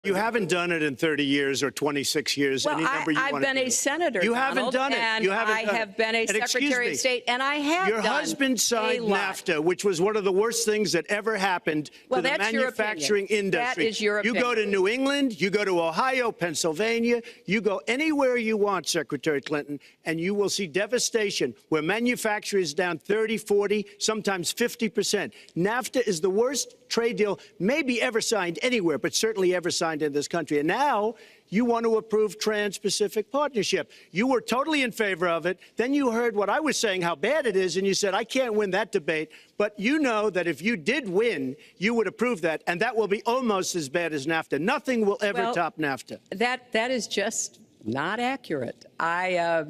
You haven't done it in 30 years or 26 years. Well, any number you I've want been to a senator, You Donald, haven't done it. And you haven't I done have it. been a And Secretary of State, and I have Your done husband signed a lot. NAFTA, which was one of the worst things that ever happened to the manufacturing industry. That is your opinion. You go to New England, you go to Ohio, Pennsylvania, you go anywhere you want, Secretary Clinton, and you will see devastation where manufacturing is down 30, 40, sometimes 50%. NAFTA is the worst trade deal maybe ever signed anywhere, but certainly ever signed in this country. And now you want to approve Trans-Pacific Partnership. You were totally in favor of it. Then you heard what I was saying, how bad it is, and you said, I can't win that debate. But you know that if you did win, you would approve that, and that will be almost as bad as NAFTA. Nothing will ever top NAFTA. That is just not accurate. I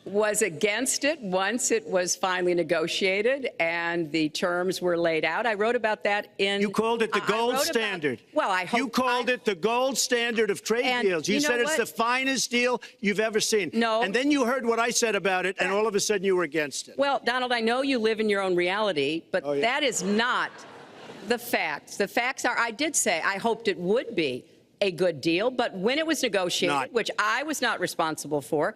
was against it once it was finally negotiated and the terms were laid out. I wrote about that in... You called it the gold standard. Well, I hope... You called it the gold standard of trade deals. You said it's the finest deal you've ever seen. No. And then you heard what I said about it, and all of a sudden you were against it. Well, Donald, I know you live in your own reality, but that is not the facts. The facts are, I did say I hoped it would be a good deal, but when it was negotiated, which I was not responsible for,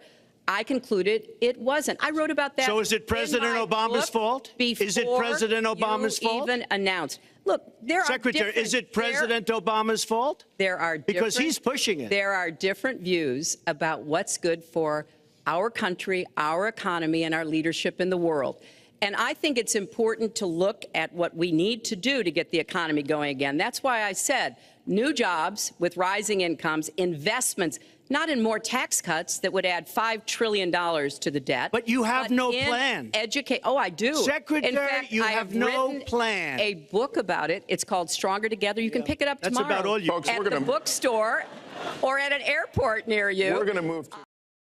I concluded it wasn't. I wrote about that. So is it President Obama's fault? Is it President Obama's fault? Even announced. Look, there are Secretary, is it President Obama's fault? There are because he's pushing it. There are different views about what's good for our country, our economy, and our leadership in the world. And I think it's important to look at what we need to do to get the economy going again. That's why I said new jobs with rising incomes, investments, not in more tax cuts that would add $5 trillion to the debt. But you have no plan. Oh, I do. Secretary, in fact, you have no plan. A book about it. It's called Stronger Together. You can pick it up tomorrow. That's about all you... Folks, at the bookstore or at an airport near you. We're going to move to...